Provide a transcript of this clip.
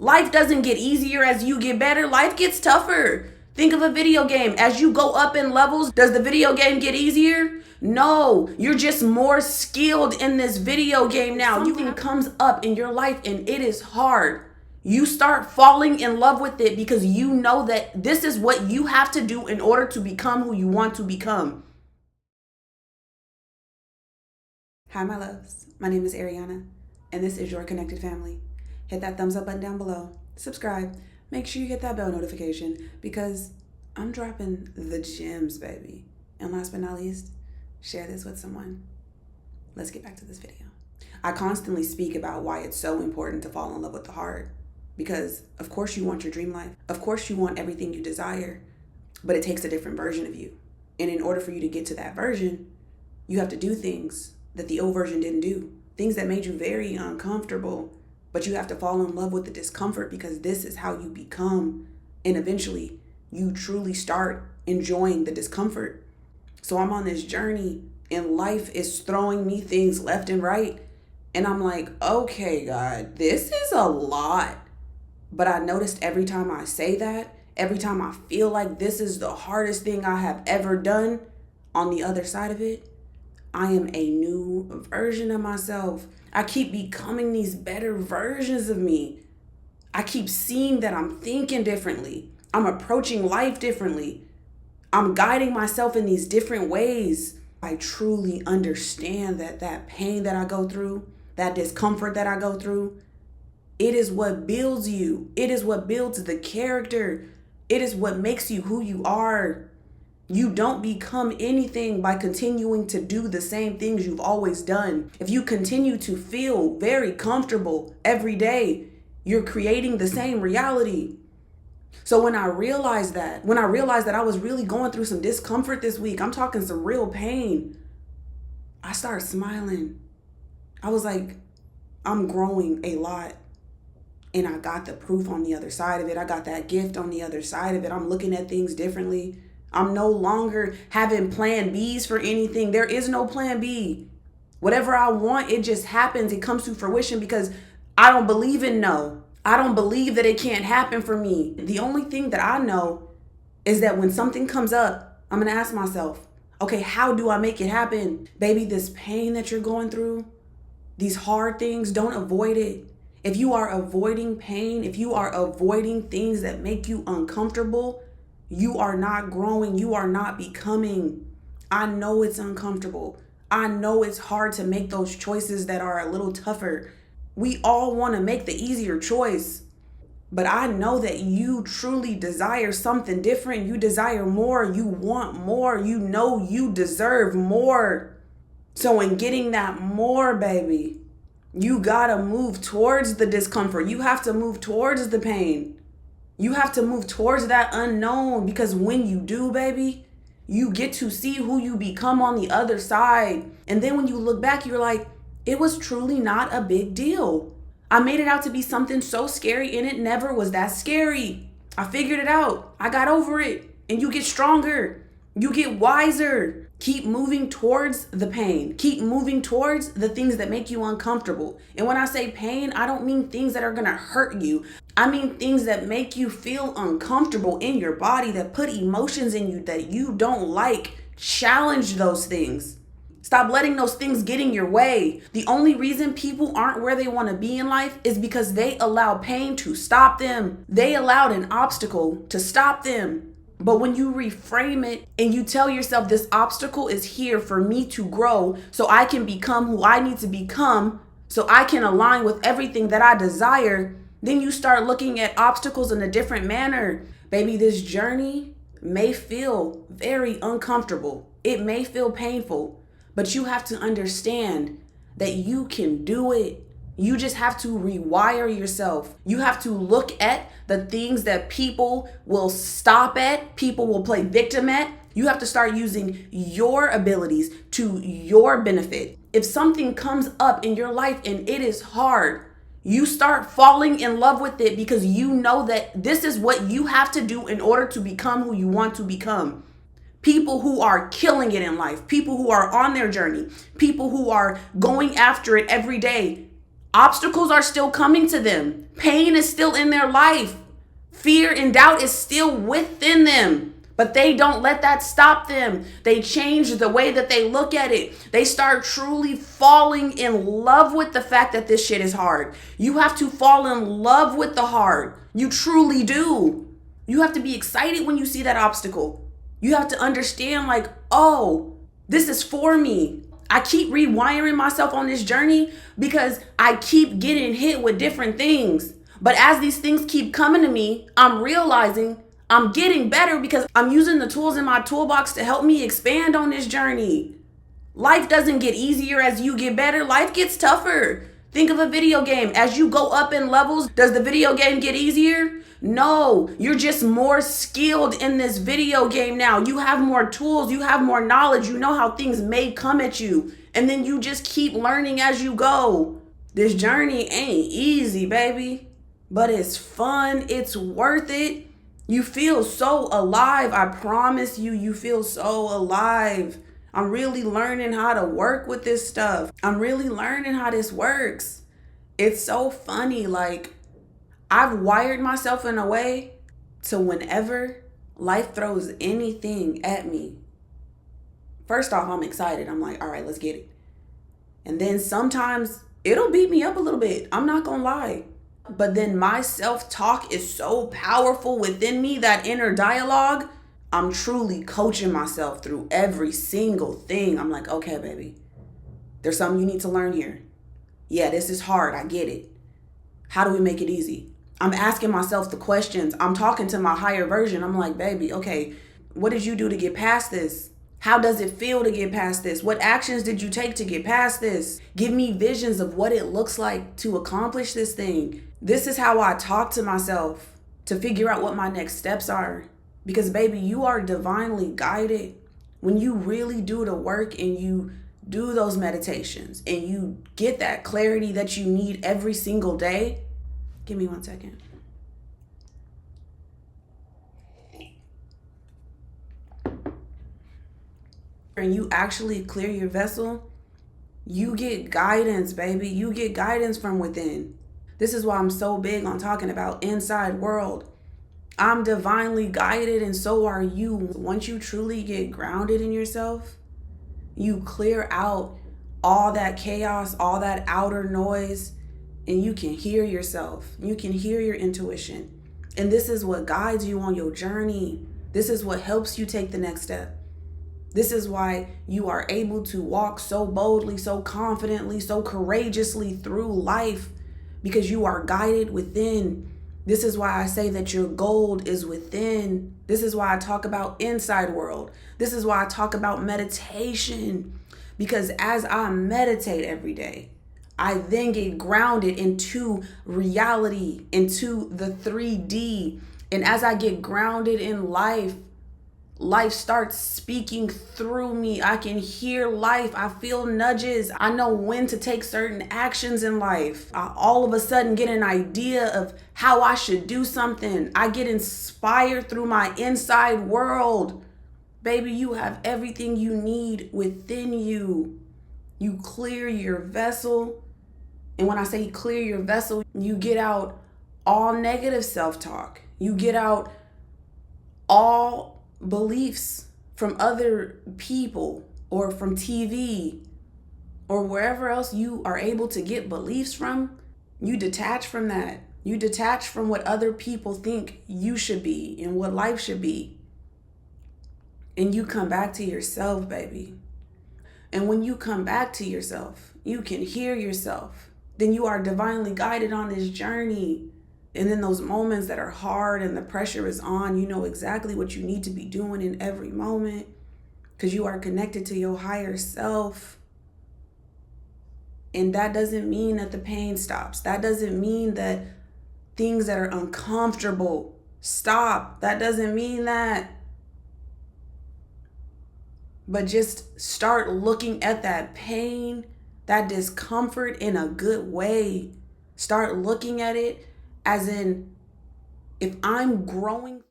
Life doesn't get easier as you get better. Life gets tougher. Think of a video game. As you go up in levels, does the video game get easier? No, you're just more skilled in this video game now. Something comes up in your life and it is hard. You start falling in love with it because you know that this is what you have to do in order to become who you want to become. Hi, my loves. My name is Areania, and this is your connected family. Hit that thumbs up button down below. Subscribe. Make sure you hit that bell notification because I'm dropping the gems, baby. And last but not least, share this with someone. Let's get back to this video. I constantly speak about why it's so important to fall in love with the heart. Because of course you want your dream life. Of course you want everything you desire. But it takes a different version of you. And in order for you to get to that version, you have to do things that the old version didn't do. Things that made you very uncomfortable. But you have to fall in love with the discomfort because this is how you become. And eventually, you truly start enjoying the discomfort. So I'm on this journey and life is throwing me things left and right. And I'm like, okay, God, this is a lot. But I noticed every time I say that, every time I feel like this is the hardest thing I have ever done, on the other side of it, I am a new version of myself. I keep becoming these better versions of me. I keep seeing that I'm thinking differently. I'm approaching life differently. I'm guiding myself in these different ways. I truly understand that pain that I go through, that discomfort that I go through, it is what builds you. It is what builds the character. It is what makes you who you are. You don't become anything by continuing to do the same things you've always done. If you continue to feel very comfortable every day, you're creating the same reality. So when I realized that I was really going through some discomfort this week, I'm talking some real pain, I started smiling. I was like, I'm growing a lot. And I got the proof on the other side of it. I got that gift on the other side of it. I'm looking at things differently. I'm no longer having plan Bs for anything. There is no plan B. Whatever I want, it just happens. It comes to fruition because I don't believe in no. I don't believe that it can't happen for me. The only thing that I know is that when something comes up, I'm going to ask myself, okay, how do I make it happen? Baby, this pain that you're going through, these hard things, don't avoid it. If you are avoiding pain, if you are avoiding things that make you uncomfortable, you are not growing. You are not becoming. I know it's uncomfortable. I know it's hard to make those choices that are a little tougher. We all want to make the easier choice. But I know that you truly desire something different. You desire more. You want more. You know you deserve more. So in getting that more, baby, you gotta move towards the discomfort. You have to move towards the pain. You have to move towards that unknown because when you do, baby, you get to see who you become on the other side. And then when you look back, you're like, it was truly not a big deal. I made it out to be something so scary and it never was that scary. I figured it out. I got over it. And you get stronger. You get wiser. Keep moving towards the pain. Keep moving towards the things that make you uncomfortable. And when I say pain, I don't mean things that are going to hurt you. I mean things that make you feel uncomfortable in your body, that put emotions in you that you don't like. Challenge those things. Stop letting those things get in your way. The only reason people aren't where they want to be in life is because they allow pain to stop them. They allowed an obstacle to stop them. But when you reframe it and you tell yourself this obstacle is here for me to grow so I can become who I need to become, so I can align with everything that I desire, then you start looking at obstacles in a different manner. Baby, this journey may feel very uncomfortable. It may feel painful, but you have to understand that you can do it. You just have to rewire yourself. You have to look at the things that people will stop at, people will play victim at. You have to start using your abilities to your benefit. If something comes up in your life and it is hard, you start falling in love with it because you know that this is what you have to do in order to become who you want to become. People who are killing it in life, people who are on their journey, people who are going after it every day, Obstacles are still coming to them. Pain is still in their life. Fear and doubt is still within them. But they don't let that stop them. They change the way that they look at it. They start truly falling in love with the fact that this shit is hard. You have to fall in love with the hard. You truly do. You have to be excited when you see that obstacle. You have to understand, like, oh, this is for me. I keep rewiring myself on this journey because I keep getting hit with different things. But as these things keep coming to me, I'm realizing I'm getting better because I'm using the tools in my toolbox to help me expand on this journey. Life doesn't get easier as you get better. Life gets tougher. Think of a video game. As you go up in levels, does the video game get easier? No, you're just more skilled in this video game now. You have more tools, you have more knowledge, you know how things may come at you. And then you just keep learning as you go. This journey ain't easy, baby, but it's fun, it's worth it. You feel so alive, I promise you, you feel so alive. I'm really learning how to work with this stuff. I'm really learning how this works. It's so funny, like, I've wired myself in a way to whenever life throws anything at me, first off, I'm excited. I'm like, all right, let's get it. And then sometimes it'll beat me up a little bit. I'm not gonna lie. But then my self-talk is so powerful within me, that inner dialogue. I'm truly coaching myself through every single thing. I'm like, okay, baby, there's something you need to learn here. Yeah, this is hard. I get it. How do we make it easy? I'm asking myself the questions. I'm talking to my higher version. I'm like, baby, okay, what did you do to get past this? How does it feel to get past this? What actions did you take to get past this? Give me visions of what it looks like to accomplish this thing. This is how I talk to myself to figure out what my next steps are. Because baby, you are divinely guided. When you really do the work and you do those meditations and you get that clarity that you need every single day. Give me 1 second. And you actually clear your vessel, you get guidance, baby. You get guidance from within. This is why I'm so big on talking about inside world. I'm divinely guided and so are you. Once you truly get grounded in yourself, you clear out all that chaos, all that outer noise, and you can hear yourself. You can hear your intuition. And this is what guides you on your journey. This is what helps you take the next step. This is why you are able to walk so boldly, so confidently, so courageously through life, because you are guided within. This is why I say that your gold is within. This is why I talk about inside world. This is why I talk about meditation, because as I meditate every day, I then get grounded into reality, into the 3D. And as I get grounded in life, life starts speaking through me. I can hear life. I feel nudges. I know when to take certain actions in life. I all of a sudden get an idea of how I should do something. I get inspired through my inside world. Baby, you have everything you need within you. You clear your vessel. And when I say clear your vessel, you get out all negative self-talk. You get out all beliefs from other people or from TV or wherever else you are able to get beliefs from. You detach from that. You detach from what other people think you should be and what life should be. And you come back to yourself, baby. And when you come back to yourself, you can hear yourself. Then you are divinely guided on this journey. And in those moments that are hard and the pressure is on, you know exactly what you need to be doing in every moment because you are connected to your higher self. And that doesn't mean that the pain stops. That doesn't mean that things that are uncomfortable stop. That doesn't mean that. But just start looking at that pain, that discomfort in a good way. Start looking at it as in, if I'm growing